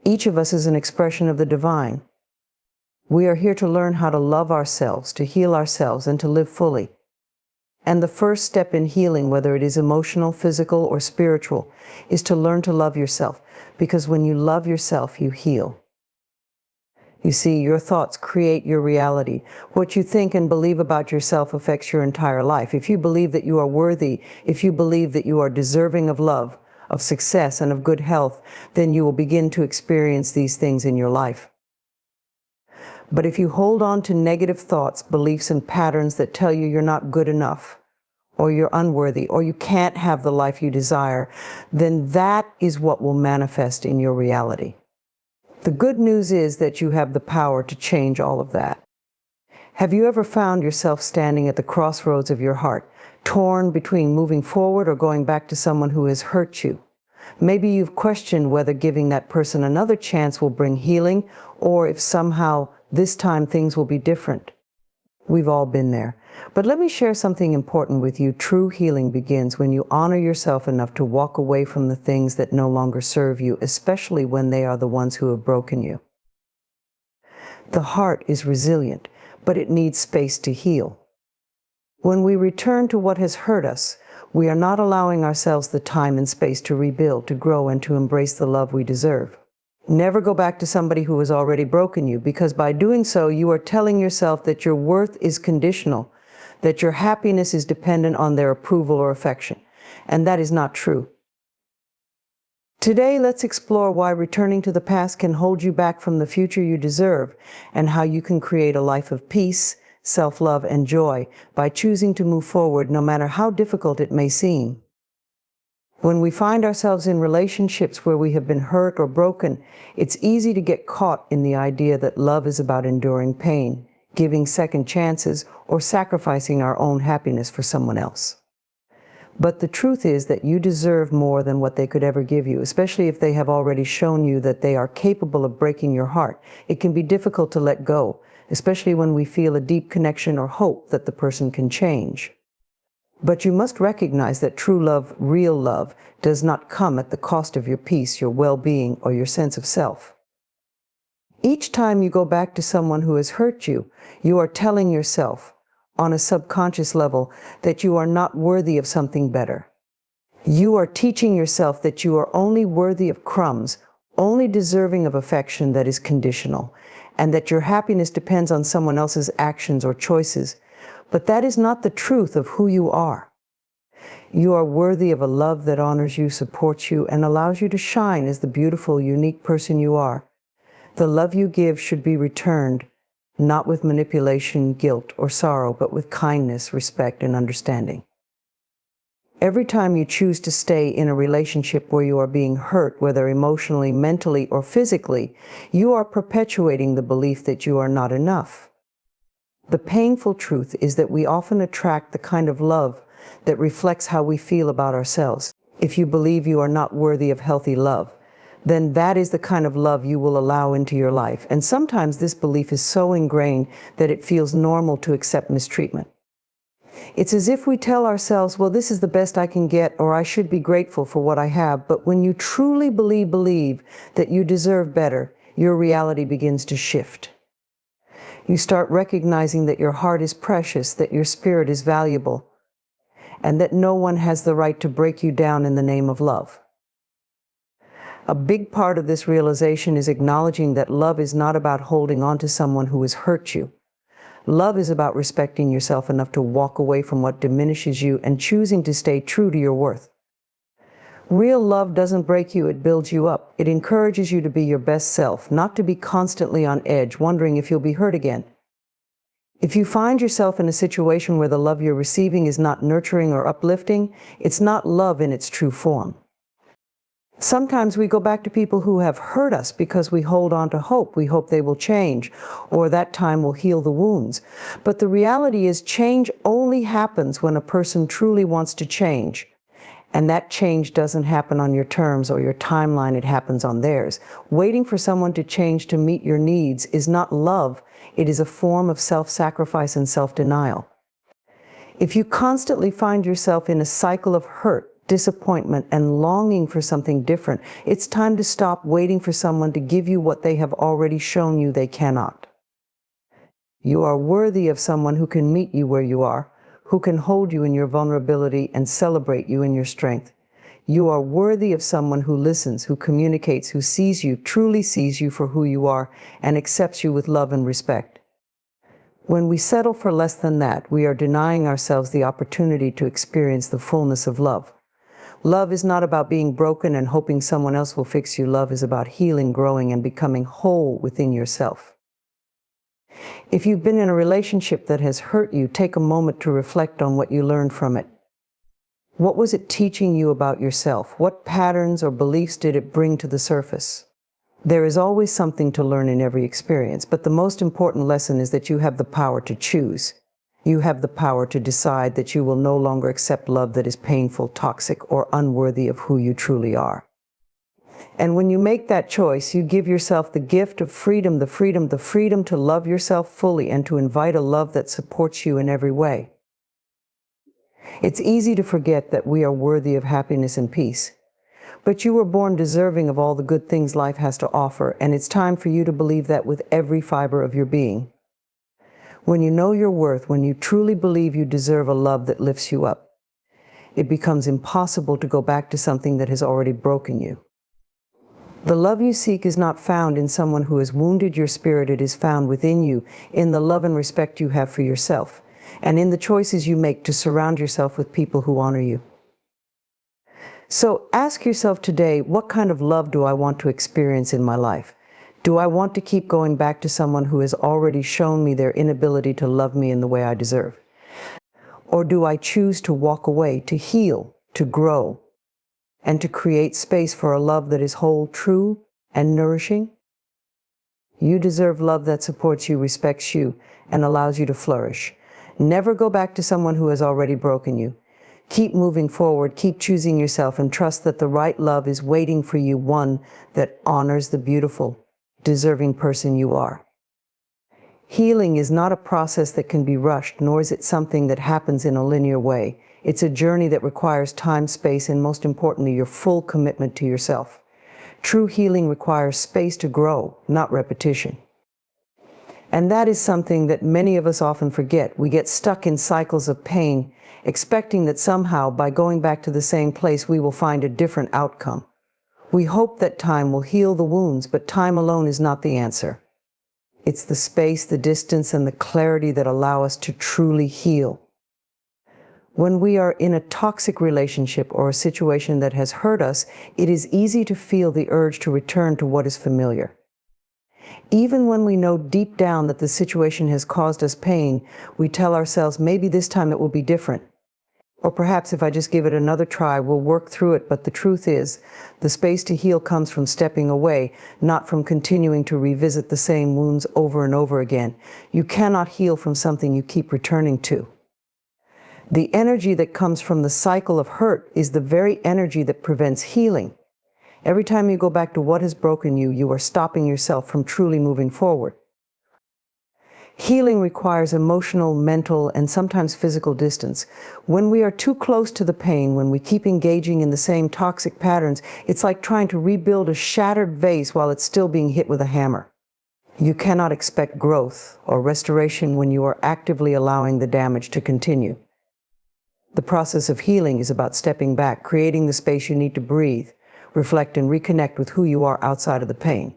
Each of us is an expression of the divine. We are here to learn how to love ourselves, to heal ourselves, and to live fully. And the first step in healing, whether it is emotional, physical, or spiritual, is to learn to love yourself, because when you love yourself, you heal. You see, your thoughts create your reality. What you think and believe about yourself affects your entire life. If you believe that you are worthy, if you believe that you are deserving of love, of success, and of good health, then you will begin to experience these things in your life. But if you hold on to negative thoughts, beliefs, and patterns that tell you you're not good enough, or you're unworthy, or you can't have the life you desire, then that is what will manifest in your reality. The good news is that you have the power to change all of that. Have you ever found yourself standing at the crossroads of your heart, torn between moving forward or going back to someone who has hurt you? Maybe you've questioned whether giving that person another chance will bring healing, or if somehow this time things will be different. We've all been there. But let me share something important with you. True healing begins when you honor yourself enough to walk away from the things that no longer serve you, especially when they are the ones who have broken you. The heart is resilient, but it needs space to heal. When we return to what has hurt us, we are not allowing ourselves the time and space to rebuild, to grow, and to embrace the love we deserve. Never go back to somebody who has already broken you, because by doing so, you are telling yourself that your worth is conditional, that your happiness is dependent on their approval or affection, and that is not true. Today, let's explore why returning to the past can hold you back from the future you deserve, and how you can create a life of peace, self-love, and joy by choosing to move forward no matter how difficult it may seem. When we find ourselves in relationships where we have been hurt or broken, it's easy to get caught in the idea that love is about enduring pain, giving second chances, or sacrificing our own happiness for someone else. But the truth is that you deserve more than what they could ever give you, especially if they have already shown you that they are capable of breaking your heart. It can be difficult to let go, especially when we feel a deep connection or hope that the person can change. But you must recognize that true love, real love, does not come at the cost of your peace, your well-being, or your sense of self. Each time you go back to someone who has hurt you, you are telling yourself, on a subconscious level, that you are not worthy of something better. You are teaching yourself that you are only worthy of crumbs, only deserving of affection that is conditional, and that your happiness depends on someone else's actions or choices. But that is not the truth of who you are. You are worthy of a love that honors you, supports you, and allows you to shine as the beautiful, unique person you are. The love you give should be returned, not with manipulation, guilt, or sorrow, but with kindness, respect, and understanding. Every time you choose to stay in a relationship where you are being hurt, whether emotionally, mentally, or physically, you are perpetuating the belief that you are not enough. The painful truth is that we often attract the kind of love that reflects how we feel about ourselves. If you believe you are not worthy of healthy love, then that is the kind of love you will allow into your life. And sometimes this belief is so ingrained that it feels normal to accept mistreatment. It's as if we tell ourselves, well, this is the best I can get, or I should be grateful for what I have. But when you truly believe that you deserve better, your reality begins to shift. You start recognizing that your heart is precious, that your spirit is valuable, and that no one has the right to break you down in the name of love. A big part of this realization is acknowledging that love is not about holding on to someone who has hurt you. Love is about respecting yourself enough to walk away from what diminishes you and choosing to stay true to your worth. Real love doesn't break you, it builds you up. It encourages you to be your best self, not to be constantly on edge, wondering if you'll be hurt again. If you find yourself in a situation where the love you're receiving is not nurturing or uplifting, it's not love in its true form. Sometimes we go back to people who have hurt us because we hold on to hope. We hope they will change, or that time will heal the wounds. But the reality is, change only happens when a person truly wants to change. And that change doesn't happen on your terms or your timeline, it happens on theirs. Waiting for someone to change to meet your needs is not love, it is a form of self-sacrifice and self-denial. If you constantly find yourself in a cycle of hurt, disappointment, and longing for something different. It's time to stop waiting for someone to give you what they have already shown you they cannot. You are worthy of someone who can meet you where you are, who can hold you in your vulnerability and celebrate you in your strength. You are worthy of someone who listens, who communicates, who sees you, truly sees you for who you are, and accepts you with love and respect. When we settle for less than that, we are denying ourselves the opportunity to experience the fullness of love. Love is not about being broken and hoping someone else will fix you. Love is about healing, growing, and becoming whole within yourself. If you've been in a relationship that has hurt you, take a moment to reflect on what you learned from it. What was it teaching you about yourself? What patterns or beliefs did it bring to the surface? There is always something to learn in every experience, but the most important lesson is that you have the power to choose. You have the power to decide that you will no longer accept love that is painful, toxic, or unworthy of who you truly are. And when you make that choice, you give yourself the gift of freedom, the freedom to love yourself fully and to invite a love that supports you in every way. It's easy to forget that we are worthy of happiness and peace. But you were born deserving of all the good things life has to offer, and it's time for you to believe that with every fiber of your being. When you know your worth, when you truly believe you deserve a love that lifts you up, it becomes impossible to go back to something that has already broken you. The love you seek is not found in someone who has wounded your spirit. It is found within you, in the love and respect you have for yourself, and in the choices you make to surround yourself with people who honor you. So ask yourself today, what kind of love do I want to experience in my life? Do I want to keep going back to someone who has already shown me their inability to love me in the way I deserve? Or do I choose to walk away, to heal, to grow, and to create space for a love that is whole, true, and nourishing? You deserve love that supports you, respects you, and allows you to flourish. Never go back to someone who has already broken you. Keep moving forward, keep choosing yourself, and trust that the right love is waiting for you, one that honors the beautiful, deserving person you are. Healing is not a process that can be rushed, nor is it something that happens in a linear way. It's a journey that requires time, space, and most importantly, your full commitment to yourself. True healing requires space to grow, not repetition. And that is something that many of us often forget. We get stuck in cycles of pain, expecting that somehow, by going back to the same place, we will find a different outcome. We hope that time will heal the wounds, but time alone is not the answer. It's the space, the distance, and the clarity that allow us to truly heal. When we are in a toxic relationship or a situation that has hurt us, it is easy to feel the urge to return to what is familiar. Even when we know deep down that the situation has caused us pain, we tell ourselves maybe this time it will be different. Or perhaps if I just give it another try, we'll work through it. But the truth is, the space to heal comes from stepping away, not from continuing to revisit the same wounds over and over again. You cannot heal from something you keep returning to. The energy that comes from the cycle of hurt is the very energy that prevents healing. Every time you go back to what has broken you, you are stopping yourself from truly moving forward. Healing requires emotional, mental, and sometimes physical distance. When we are too close to the pain, when we keep engaging in the same toxic patterns, it's like trying to rebuild a shattered vase while it's still being hit with a hammer. You cannot expect growth or restoration when you are actively allowing the damage to continue. The process of healing is about stepping back, creating the space you need to breathe, reflect, and reconnect with who you are outside of the pain.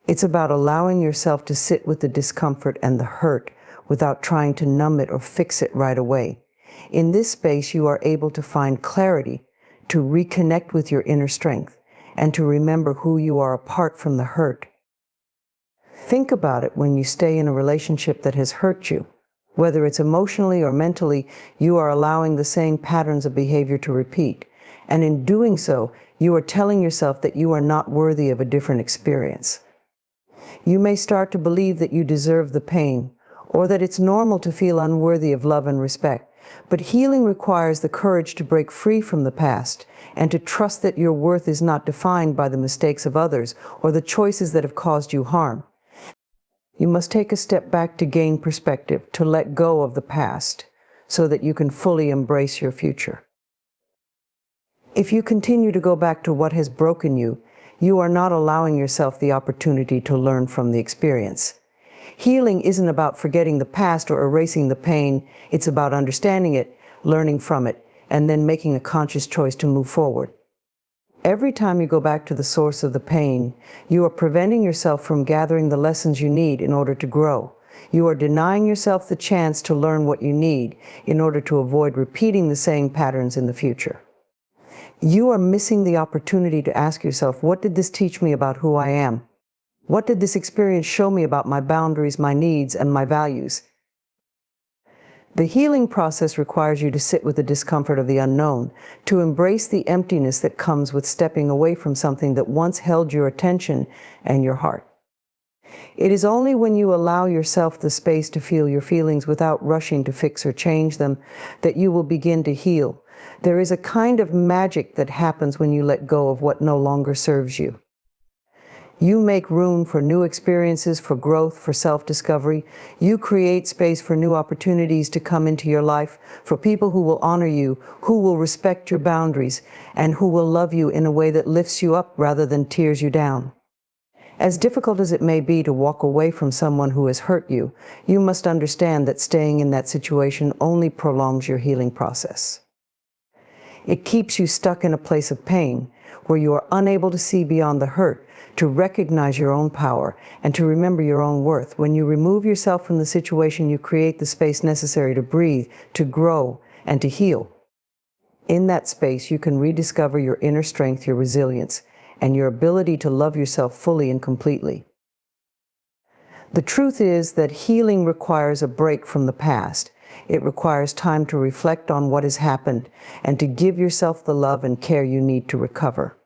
It's about allowing yourself to sit with the discomfort and the hurt without trying to numb it or fix it right away. In this space, you are able to find clarity, to reconnect with your inner strength, and to remember who you are apart from the hurt. Think about it when you stay in a relationship that has hurt you. Whether it's emotionally or mentally, you are allowing the same patterns of behavior to repeat. And in doing so, you are telling yourself that you are not worthy of a different experience. You may start to believe that you deserve the pain, or that it's normal to feel unworthy of love and respect. But healing requires the courage to break free from the past and to trust that your worth is not defined by the mistakes of others or the choices that have caused you harm. You must take a step back to gain perspective, to let go of the past, so that you can fully embrace your future. If you continue to go back to what has broken you, you are not allowing yourself the opportunity to learn from the experience. Healing isn't about forgetting the past or erasing the pain. It's about understanding it, learning from it, and then making a conscious choice to move forward. Every time you go back to the source of the pain, you are preventing yourself from gathering the lessons you need in order to grow. You are denying yourself the chance to learn what you need in order to avoid repeating the same patterns in the future. You are missing the opportunity to ask yourself, what did this teach me about who I am? What did this experience show me about my boundaries, my needs, and my values? The healing process requires you to sit with the discomfort of the unknown, to embrace the emptiness that comes with stepping away from something that once held your attention and your heart. It is only when you allow yourself the space to feel your feelings without rushing to fix or change them that you will begin to heal. There is a kind of magic that happens when you let go of what no longer serves you. You make room for new experiences, for growth, for self-discovery. You create space for new opportunities to come into your life, for people who will honor you, who will respect your boundaries, and who will love you in a way that lifts you up rather than tears you down. As difficult as it may be to walk away from someone who has hurt you, you must understand that staying in that situation only prolongs your healing process. It keeps you stuck in a place of pain, where you are unable to see beyond the hurt, to recognize your own power, and to remember your own worth. When you remove yourself from the situation, you create the space necessary to breathe, to grow, and to heal. In that space, you can rediscover your inner strength, your resilience, and your ability to love yourself fully and completely. The truth is that healing requires a break from the past. It requires time to reflect on what has happened and to give yourself the love and care you need to recover.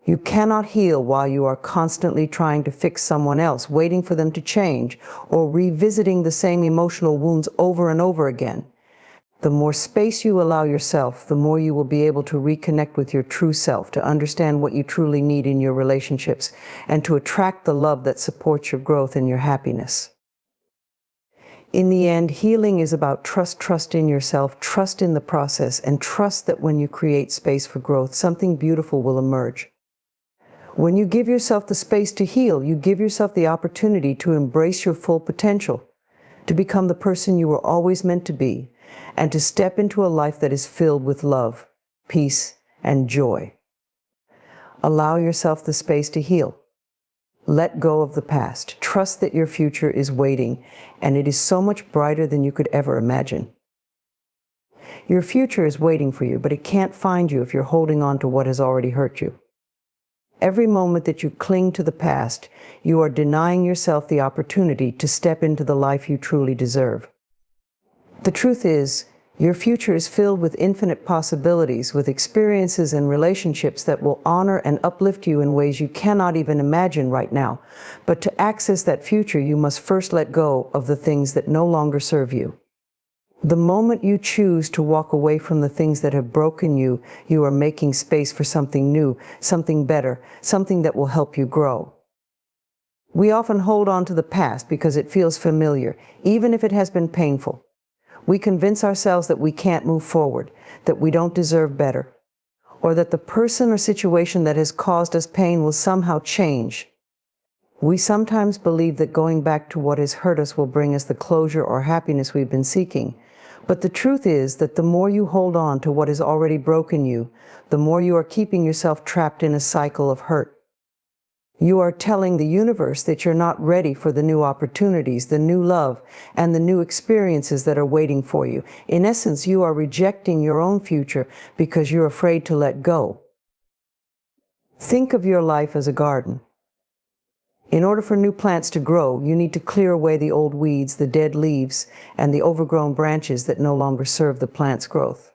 You cannot heal while you are constantly trying to fix someone else, waiting for them to change, or revisiting the same emotional wounds over and over again. The more space you allow yourself, the more you will be able to reconnect with your true self, to understand what you truly need in your relationships, and to attract the love that supports your growth and your happiness. In the end, healing is about trust in yourself, trust in the process, and trust that when you create space for growth, something beautiful will emerge. When you give yourself the space to heal, you give yourself the opportunity to embrace your full potential, to become the person you were always meant to be, and to step into a life that is filled with love, peace, and joy. Allow yourself the space to heal. Let go of the past. Trust that your future is waiting, and it is so much brighter than you could ever imagine. Your future is waiting for you, but it can't find you if you're holding on to what has already hurt you. Every moment that you cling to the past, you are denying yourself the opportunity to step into the life you truly deserve. The truth is, your future is filled with infinite possibilities, with experiences and relationships that will honor and uplift you in ways you cannot even imagine right now. But to access that future, you must first let go of the things that no longer serve you. The moment you choose to walk away from the things that have broken you, you are making space for something new, something better, something that will help you grow. We often hold on to the past because it feels familiar, even if it has been painful. We convince ourselves that we can't move forward, that we don't deserve better, or that the person or situation that has caused us pain will somehow change. We sometimes believe that going back to what has hurt us will bring us the closure or happiness we've been seeking. But the truth is that the more you hold on to what has already broken you, the more you are keeping yourself trapped in a cycle of hurt. You are telling the universe that you're not ready for the new opportunities, the new love, and the new experiences that are waiting for you. In essence, you are rejecting your own future because you're afraid to let go. Think of your life as a garden. In order for new plants to grow, you need to clear away the old weeds, the dead leaves, and the overgrown branches that no longer serve the plant's growth.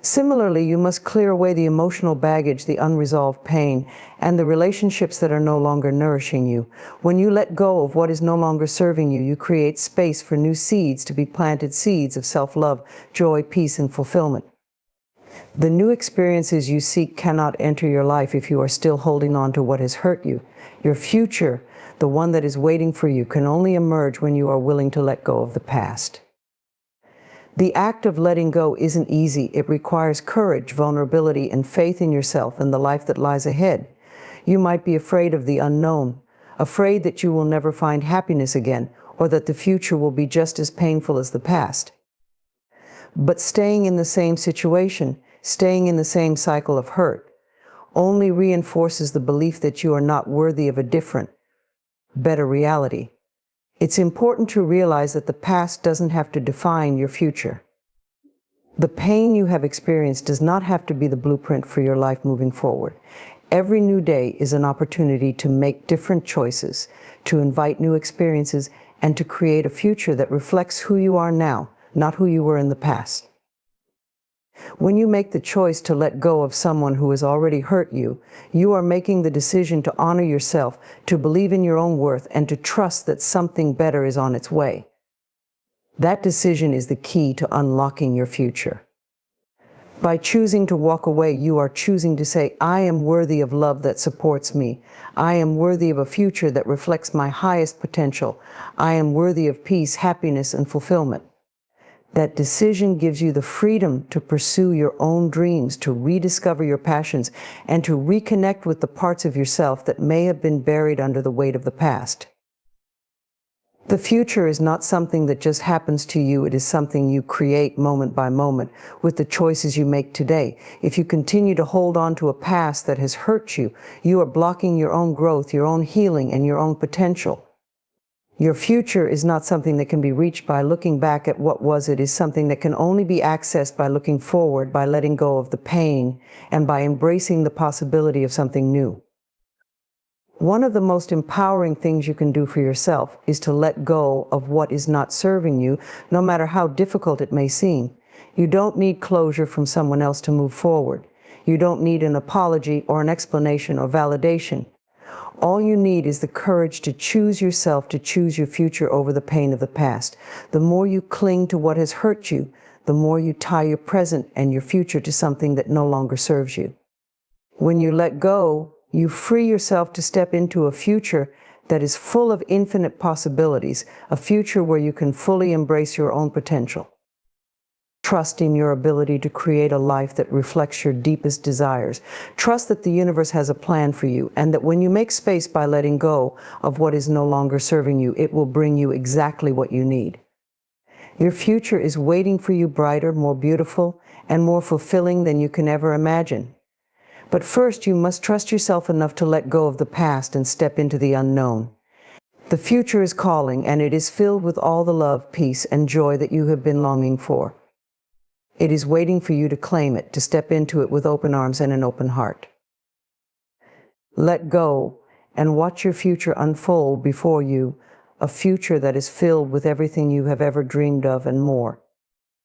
Similarly, you must clear away the emotional baggage, the unresolved pain, and the relationships that are no longer nourishing you. When you let go of what is no longer serving you, you create space for new seeds to be planted, seeds of self-love, joy, peace, and fulfillment. The new experiences you seek cannot enter your life if you are still holding on to what has hurt you. Your future, the one that is waiting for you, can only emerge when you are willing to let go of the past. The act of letting go isn't easy. It requires courage, vulnerability, and faith in yourself and the life that lies ahead. You might be afraid of the unknown, afraid that you will never find happiness again, or that the future will be just as painful as the past. But staying in the same situation, staying in the same cycle of hurt, only reinforces the belief that you are not worthy of a different, better reality. It's important to realize that the past doesn't have to define your future. The pain you have experienced does not have to be the blueprint for your life moving forward. Every new day is an opportunity to make different choices, to invite new experiences, and to create a future that reflects who you are now, not who you were in the past. When you make the choice to let go of someone who has already hurt you, you are making the decision to honor yourself, to believe in your own worth, and to trust that something better is on its way. That decision is the key to unlocking your future. By choosing to walk away, you are choosing to say, I am worthy of love that supports me. I am worthy of a future that reflects my highest potential. I am worthy of peace, happiness, and fulfillment. That decision gives you the freedom to pursue your own dreams, to rediscover your passions, and to reconnect with the parts of yourself that may have been buried under the weight of the past. The future is not something that just happens to you. It is something you create moment by moment with the choices you make today. If you continue to hold on to a past that has hurt you, you are blocking your own growth, your own healing, and your own potential. Your future is not something that can be reached by looking back at what was. It is something that can only be accessed by looking forward, by letting go of the pain, and by embracing the possibility of something new. One of the most empowering things you can do for yourself is to let go of what is not serving you, no matter how difficult it may seem. You don't need closure from someone else to move forward. You don't need an apology or an explanation or validation. All you need is the courage to choose yourself, to choose your future over the pain of the past. The more you cling to what has hurt you, the more you tie your present and your future to something that no longer serves you. When you let go, you free yourself to step into a future that is full of infinite possibilities, a future where you can fully embrace your own potential. Trust in your ability to create a life that reflects your deepest desires. Trust that the universe has a plan for you, and that when you make space by letting go of what is no longer serving you, it will bring you exactly what you need. Your future is waiting for you, brighter, more beautiful, and more fulfilling than you can ever imagine. But first, you must trust yourself enough to let go of the past and step into the unknown. The future is calling, and it is filled with all the love, peace, and joy that you have been longing for. It is waiting for you to claim it, to step into it with open arms and an open heart. Let go and watch your future unfold before you, a future that is filled with everything you have ever dreamed of and more.